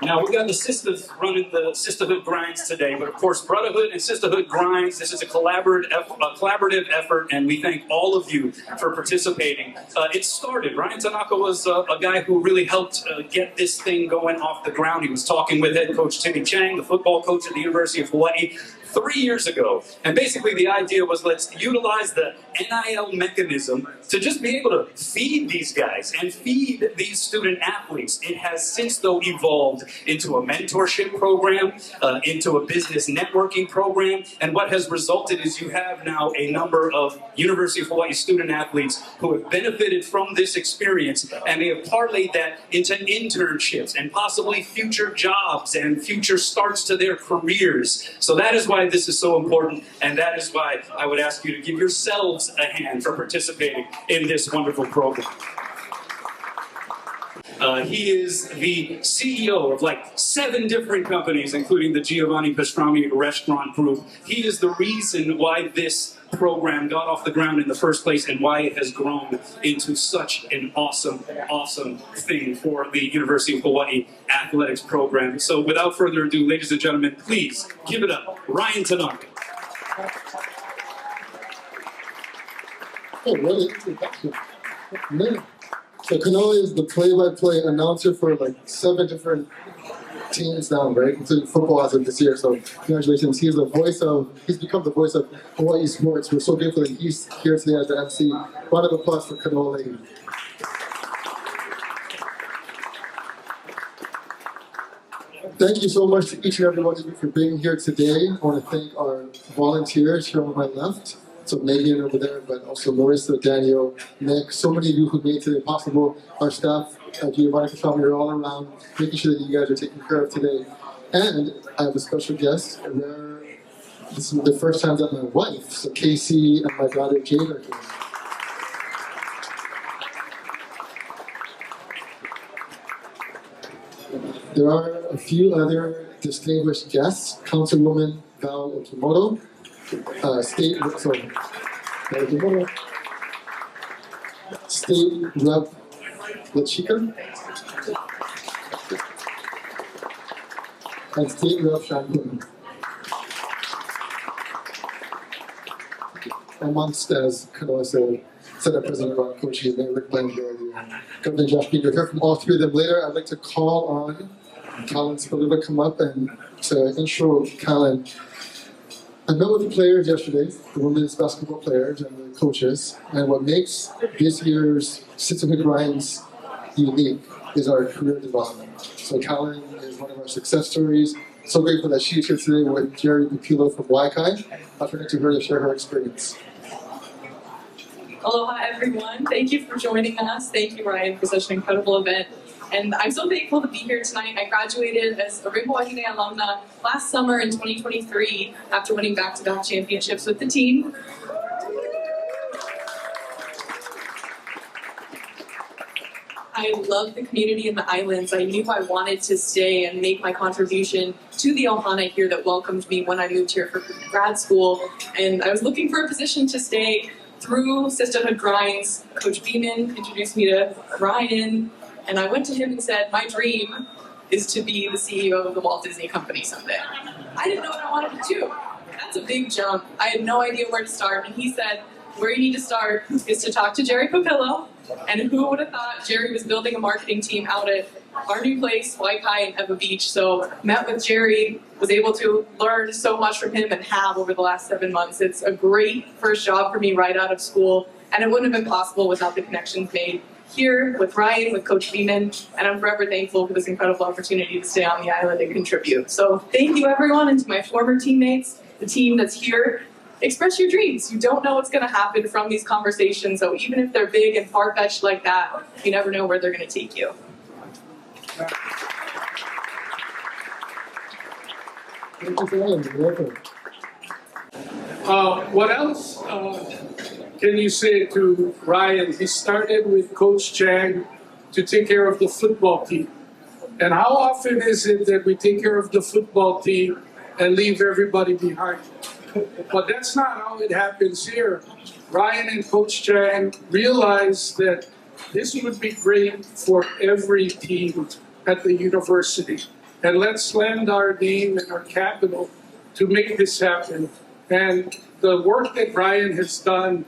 Now, we got the sisters running the Sistahhood Grindz today, but of course, Brotherhood and Sistahhood Grindz, this is a collaborative effort, and we thank all of you for participating. It started, Ryan Tanaka was a guy who really helped get this thing going off the ground. He was talking with head coach Timmy Chang, the football coach at the University of Hawaii, 3 years ago. And basically the idea was, let's utilize the NIL mechanism to just be able to feed these guys and feed these student athletes. It has since though evolved into a mentorship program, into a business networking program, and what has resulted is you have now a number of University of Hawaii student athletes who have benefited from this experience, and they have parlayed that into internships and possibly future jobs and future starts to their careers. So that is why this is so important, and that is why I would ask you to give yourselves a hand for participating in this wonderful program. He is the CEO of like 7 different companies, including the Giovanni Pastrami restaurant group. He is the reason why this program got off the ground in the first place and why it has grown into such an awesome, awesome thing for the University of Hawaii athletics program. So without further ado, ladies and gentlemen, please give it up, Ryan Tanaka. Oh, really? Thank you. Man. So Kanoa is the play-by-play announcer for like 7 different teams now, right? Including football as of this year. So congratulations. He's become the voice of Hawaii sports. We're so grateful that he's here today as the MC. Round of applause for Kanoa Lady. Thank you so much to each and every one of you for being here today. I want to thank our volunteers here on my left. So Megan over there, but also Marissa, Daniel, Nick, so many of you who made today possible. Our staff, Giovanni Pastrami, are all around, making sure that you guys are taken care of today. And I have a special guest. This is the first time that my wife, so Casey, and my daughter Jade are here. There are a few other distinguished guests. Councilwoman Val Okimoto, State Rep Lachika, and State Rep Shankun. Amongst, as Kanoa said, Senate President Ron Kochi and Rick Blanchard and Governor Josh Bean. You'll hear from all 3 of them later. I'd like to call on Callan Spiller to come up and to intro Callan. I met with the players yesterday, the women's basketball players and the coaches, and what makes this year's Sistahhood Grindz unique is our career development. So Callan is one of our success stories. So grateful that she's here today with Jerry Pupilo from Wahine. I'll turn it to her to share her experience. Aloha everyone, thank you for joining us. Thank you Ryan for such an incredible event. And I'm so thankful to be here tonight. I graduated as a Wahine alumna last summer in 2023 after winning back-to-back championships with the team. I love the community and the islands. I knew I wanted to stay and make my contribution to the ohana here that welcomed me when I moved here for grad school. And I was looking for a position to stay through Sistahhood Grindz. Coach Beeman introduced me to Ryan, and I went to him and said, my dream is to be the CEO of the Walt Disney Company someday. I didn't know what I wanted to do. That's a big jump. I had no idea where to start, and he said, where you need to start is to talk to Jerry Pupilo. And who would have thought Jerry was building a marketing team out at our new place, Waikai and Eva Beach. So met with Jerry, was able to learn so much from him and have over the last 7 months. It's a great first job for me right out of school, and it wouldn't have been possible without the connections made here with Ryan, with Coach Beeman, and I'm forever thankful for this incredible opportunity to stay on the island and contribute. So thank you everyone, and to my former teammates, the team that's here. Express your dreams. You don't know what's going to happen from these conversations, so even if they're big and far-fetched like that, you never know where they're going to take you. What else can you say to Ryan? He started with Coach Chang to take care of the football team. And how often is it that we take care of the football team and leave everybody behind? But that's not how it happens here. Ryan and Coach Chang realized that this would be great for every team at the university. and let's lend our name and our capital to make this happen. And the work that Ryan has done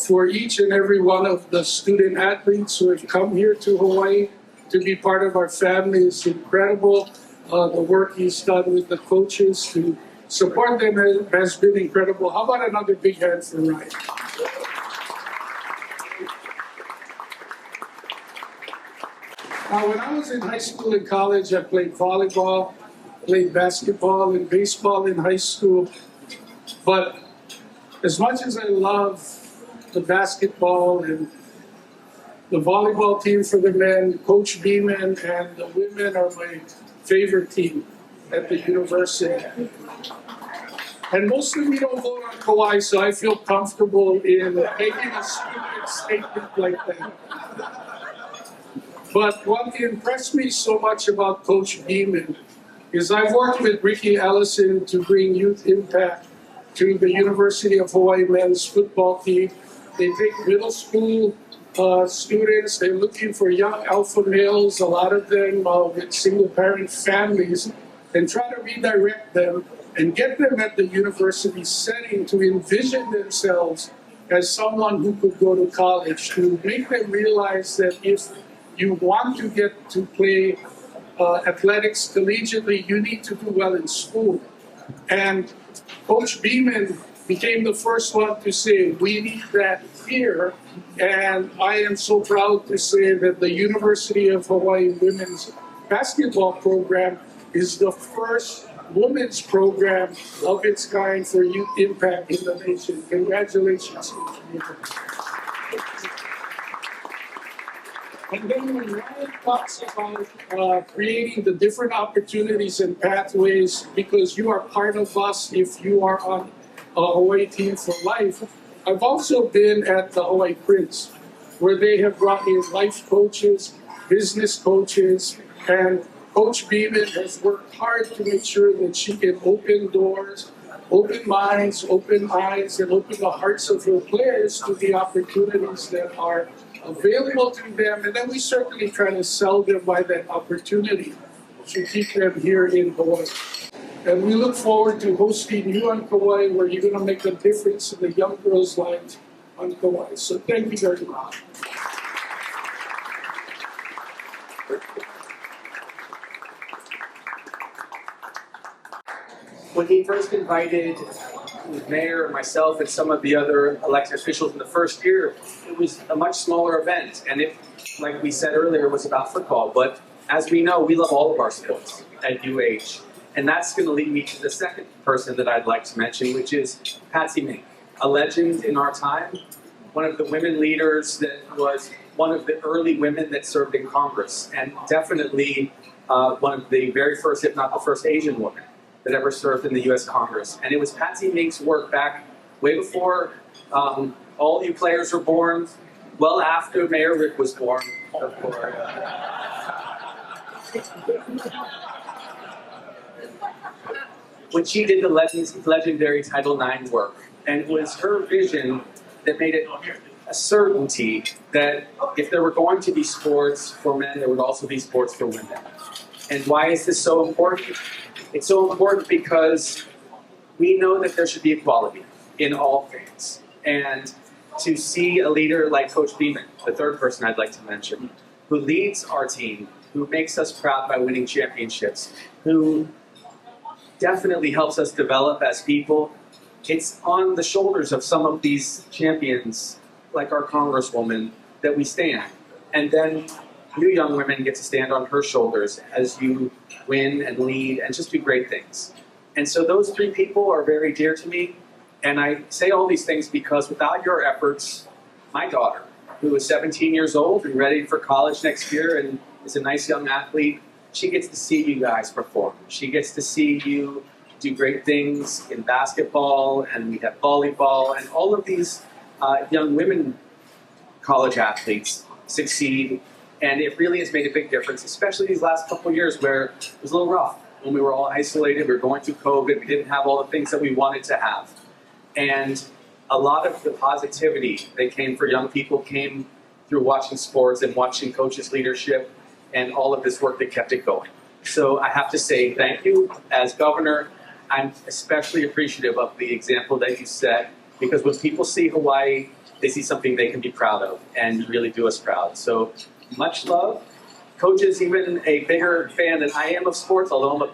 for each and every one of the student athletes who have come here to Hawaii to be part of our family is incredible. The work he's done with the coaches to support them has been incredible. How about another big hand for Ryan? Now, when I was in high school and college, I played volleyball, played basketball and baseball in high school. But as much as I love the basketball and the volleyball team for the men, Coach Beeman and the women are my favorite team at the university. And most of you don't vote on Kauai, so I feel comfortable in making a stupid statement like that. But what impressed me so much about Coach Beeman is I've worked with Ricky Ellison to bring youth impact to the University of Hawaii men's football team. They take middle school students, they're looking for young alpha males, a lot of them with single parent families, and try to redirect them and get them at the university setting to envision themselves as someone who could go to college, to make them realize that if you want to get to play athletics collegiately, you need to do well in school. And Coach Beeman became the first one to say, we need that here. And I am so proud to say that the University of Hawaii women's basketball program is the first women's program of its kind for youth impact in the nation. Congratulations. And then when Ryan talks about creating the different opportunities and pathways, because you are part of us if you are on a Hawaii team for life, I've also been at the Hawaii Grindz, where they have brought in life coaches, business coaches, and Coach Beeman has worked hard to make sure that she can open doors, open minds, open eyes, and open the hearts of her players to the opportunities that are available to them. And then we certainly try to sell them by that opportunity to keep them here in Hawaii. And we look forward to hosting you on Kauai, where you're going to make a difference in the young girls' lives on Kauai. So thank you very much. When he first invited the mayor and myself and some of the other elected officials in the first year, it was a much smaller event. And it, like we said earlier, was about football. But as we know, we love all of our sports at UH. And that's going to lead me to the second person that I'd like to mention, which is Patsy Mink, a legend in our time, one of the women leaders that was one of the early women that served in Congress, and definitely one of the very first, if not the first, Asian woman that ever served in the U.S. Congress. And it was Patsy Mink's work back way before all you players were born, well after Mayor Rick was born, of course. When she did the legendary Title IX work. And it was her vision that made it a certainty that if there were going to be sports for men, there would also be sports for women. And why is this so important? It's so important because we know that there should be equality in all things. And to see a leader like Coach Beeman, the third person I'd like to mention, who leads our team, who makes us proud by winning championships, who definitely helps us develop as people. It's on the shoulders of some of these champions, like our Congresswoman, that we stand. And then you young women get to stand on her shoulders as you win and lead and just do great things. And so those three people are very dear to me. And I say all these things because without your efforts, my daughter, who is 17 years old and ready for college next year and is a nice young athlete, she gets to see you guys perform. She gets to see you do great things in basketball, and we have volleyball, and all of these young women college athletes succeed. And it really has made a big difference, especially these last couple of years where it was a little rough. When we were all isolated, we were going through COVID, we didn't have all the things that we wanted to have. And a lot of the positivity that came for young people came through watching sports and watching coaches' leadership and all of this work that kept it going. So I have to say thank you. As governor, I'm especially appreciative of the example that you set, because when people see Hawaii, they see something they can be proud of, and you really do us proud. So much love. Coach is even a bigger fan than I am of sports, although I'm a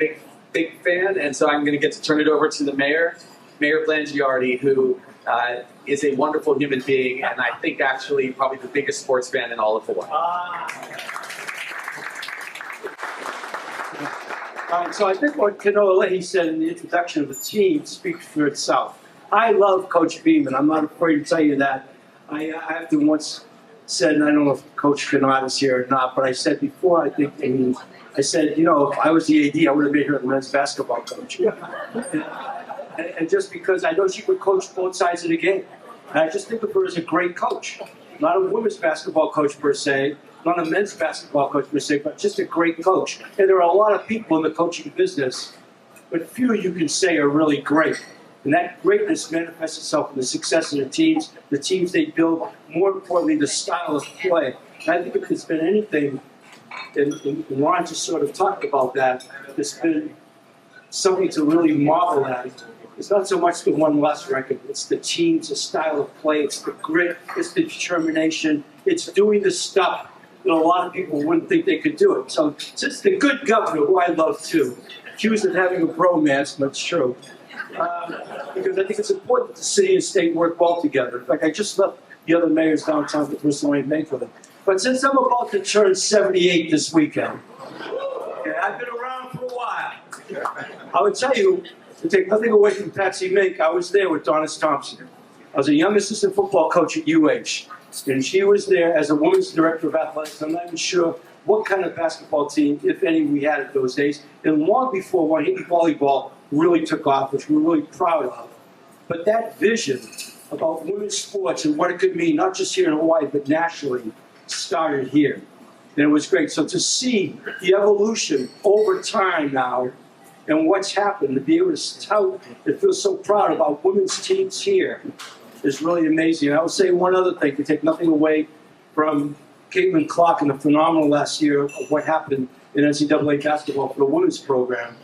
big fan, and so I'm going to get to turn it over to the mayor, Mayor Blangiardi, who is a wonderful human being, and I think actually probably the biggest sports fan in all of Hawaii. So I think what Kanoa Leahy said in the introduction of the team speaks for itself. I love Coach Beeman. I'm not afraid to tell you that. I have to once said, and I don't know if Coach Kanoa is here or not, but I said before, I said, you know, if I was the AD, I would have made her the men's basketball coach. And just because I know she could coach both sides of the game. And I just think of her as a great coach. Not a women's basketball coach per se, not a men's basketball coach per se, but just a great coach. And there are a lot of people in the coaching business, but few you can say are really great. And that greatness manifests itself in the success of the teams they build, more importantly, the style of play. And I think if there's been anything, and Ron just sort of talked about that, there's been something to really marvel at. It's not so much the one loss record, it's the teams, the style of play, it's the grit, it's the determination, it's doing the stuff that a lot of people wouldn't think they could do it. So since the good governor, who I love too, accused of having a bromance, but it's true, because I think it's important that the city and state work well together. In fact, I just left the other mayors downtown with Mr. Wayne Bank for them. But since I'm about to turn 78 this weekend, okay, I've been around for a while. I would tell you, to take nothing away from Patsy Mink, I was there with Donis Thompson. I was a young assistant football coach at UH, and she was there as a women's director of athletics. I'm not even sure what kind of basketball team, if any, we had at those days. And long before Wahine volleyball really took off, which we're really proud of. But that vision about women's sports and what it could mean, not just here in Hawaii, but nationally, started here. And it was great. So to see the evolution over time now, and what's happened, to be able to tout and feel so proud about women's teams here is really amazing. And I would say one other thing, to take nothing away from Caitlin Clark and the phenomenal last year of what happened in NCAA basketball for the women's program.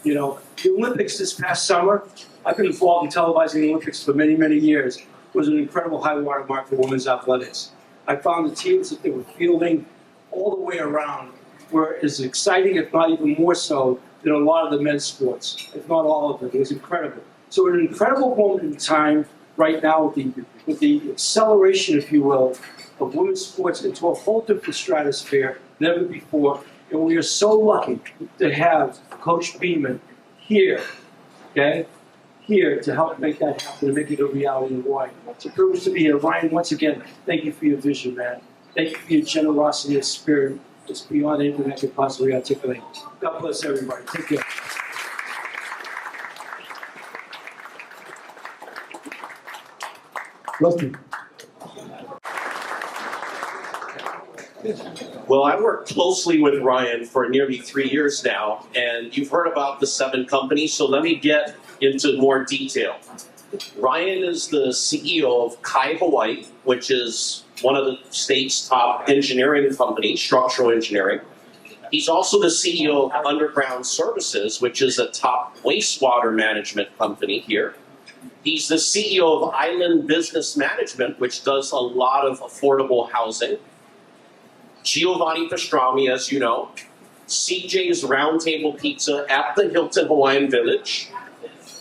You know, the Olympics this past summer, I've been involved in televising the Olympics for many, many years. It was an incredible high water mark for women's athletics. I found the teams that they were fielding all the way around were as exciting, if not even more so, than a lot of the men's sports, if not all of them. It was incredible. So at an incredible moment in time right now with the acceleration, if you will, of women's sports into a whole different stratosphere, never before. And we are so lucky to have Coach Beeman here, okay? Here to help make that happen and make it a reality in Hawaii. It's a privilege to be here. Ryan, once again, thank you for your vision, man. Thank you for your generosity and spirit. It's beyond anything I could possibly articulate. God bless everybody. Take care. Rusty. Well, I worked closely with Ryan for nearly 3 years now, and you've heard about the 7 companies, so let me get into more detail. Ryan is the CEO of Kai Hawaii, which is one of the state's top engineering companies, structural engineering. He's also the CEO of Underground Services, which is a top wastewater management company here. He's the CEO of Island Business Management, which does a lot of affordable housing. Giovanni Pastrami, as you know, CJ's Roundtable Pizza at the Hilton Hawaiian Village,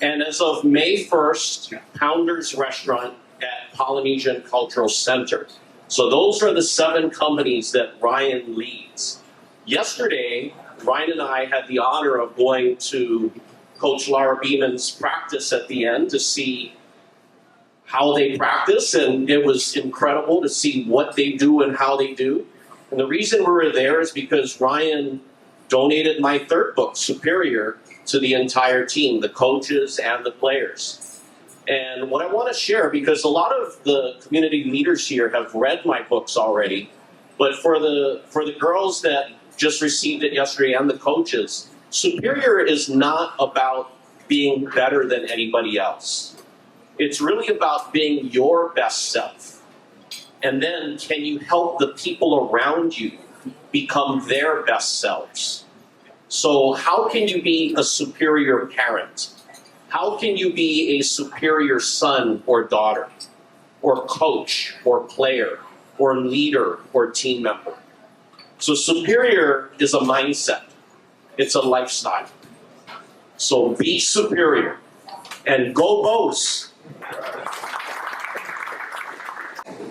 and as of May 1st, Pounder's Restaurant at Polynesian Cultural Center. So those are the 7 companies that Ryan leads. Yesterday, Ryan and I had the honor of going to Coach Laura Beeman's practice at the end to see how they practice, and it was incredible to see what they do and how they do. And the reason we were there is because Ryan donated my 3rd book, Superior, to the entire team, the coaches and the players. And what I want to share, because a lot of the community leaders here have read my books already, but for the girls that just received it yesterday and the coaches, Superior is not about being better than anybody else. It's really about being your best self. And then can you help the people around you become their best selves? So how can you be a superior parent? How can you be a superior son or daughter, or coach, or player, or leader, or team member? So superior is a mindset. It's a lifestyle. So be superior and go Bows.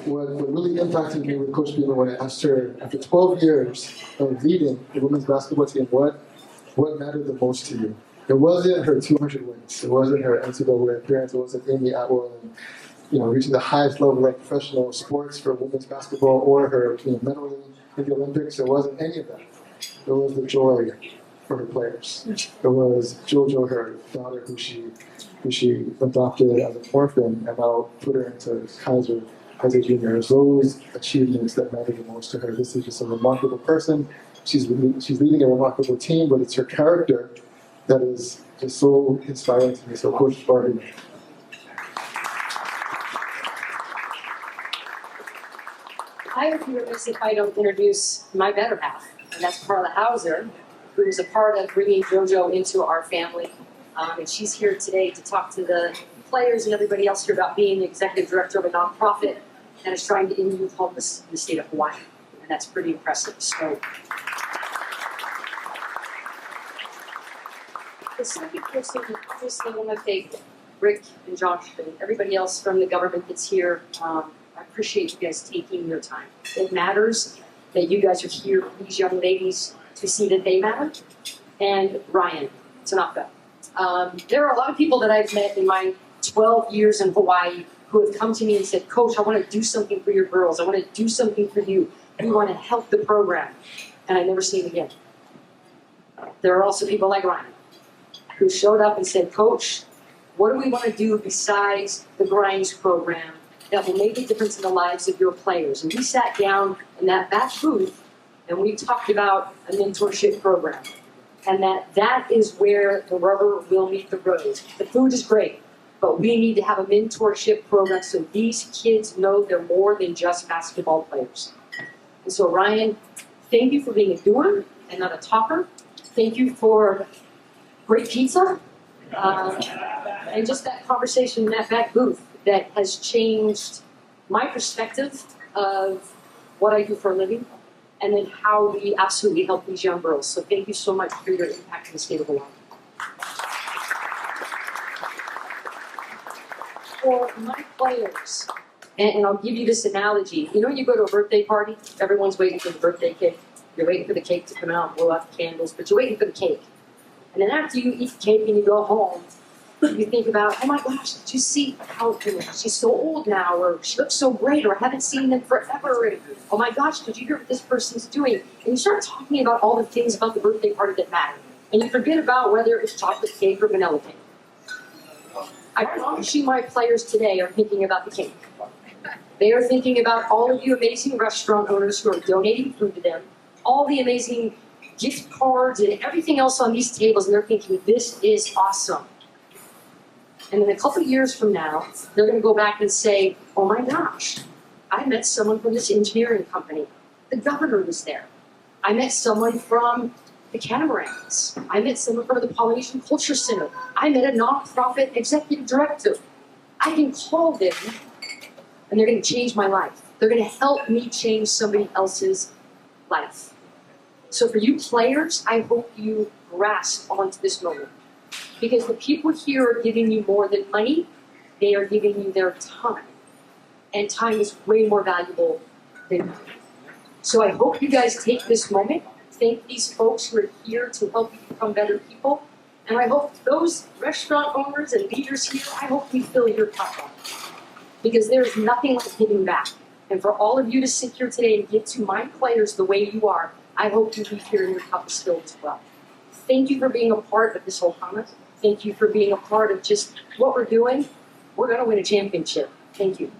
What really impacted me with Coach Beamer when I asked her, after 12 years of leading the women's basketball team, what mattered the most to you? It wasn't her 200 wins. It wasn't her NCAA appearance. It wasn't Amy Atwell and, reaching the highest level of professional sports for women's basketball or her medaling in the Olympics. It wasn't any of that. It was the joy for her players. It was Jojo, her daughter, who she adopted as an orphan and now put her into Kaiser as a junior. It's those achievements that matter the most to her. This is just a remarkable person. She's leading a remarkable team, but it's her character that is just so inspiring to me. So, Coach Wahine. I would be remiss if I don't introduce my better half, and that's Carla Hauser, who is a part of bringing JoJo into our family. And she's here today to talk to the players and everybody else here about being the executive director of a nonprofit that is trying to end youth homeless in the state of Hawaii. And that's pretty impressive. So, the second person, obviously, I want to thank Rick and Josh and everybody else from the government that's here. I appreciate you guys taking your time. It matters that you guys are here, these young ladies, to see that they matter. And Ryan Tanaka. There are a lot of people that I've met in my 12 years in Hawaii who have come to me and said, Coach, I want to do something for your girls. I want to do something for you. We want to help the program. And I never see them again. There are also people like Ryan who showed up and said, Coach, what do we want to do besides the Grindz program that will make a difference in the lives of your players? And we sat down in that back booth and we talked about a mentorship program. And that is where the rubber will meet the road. The food is great, but we need to have a mentorship program so these kids know they're more than just basketball players. And so Ryan, thank you for being a doer and not a talker. Thank you for great pizza. And just that conversation in that back booth that has changed my perspective of what I do for a living and then how we absolutely help these young girls. So thank you so much for your impact in the state of Hawaii. For my players, and I'll give you this analogy. You know when you go to a birthday party, everyone's waiting for the birthday cake. You're waiting for the cake to come out, blow out the candles, but you're waiting for the cake. And then after you eat the cake and you go home, you think about, oh my gosh, did you see how she's so old now, or she looks so great, or I haven't seen them forever, and oh my gosh, did you hear what this person's doing? And you start talking about all the things about the birthday party that matter. And you forget about whether it's chocolate cake or vanilla cake. I promise you my players today are thinking about the cake. They are thinking about all of you amazing restaurant owners who are donating food to them, all the amazing gift cards and everything else on these tables, and they're thinking, this is awesome. And then a couple of years from now, they're going to go back and say, oh my gosh, I met someone from this engineering company. The governor was there. I met someone from the Catamarans. I met someone from the Polynesian Culture Center. I met a nonprofit executive director. I can call them, and they're going to change my life. They're going to help me change somebody else's life. So for you players, I hope you grasp onto this moment. Because the people here are giving you more than money, they are giving you their time. And time is way more valuable than money. So I hope you guys take this moment, thank these folks who are here to help you become better people. And I hope those restaurant owners and leaders here, I hope we fill your cup up. Because there is nothing like giving back. And for all of you to sit here today and give to my players the way you are, I hope you leave here and your cup is filled as well. Thank you for being a part of this whole comment. Thank you for being a part of just what we're doing. We're going to win a championship. Thank you.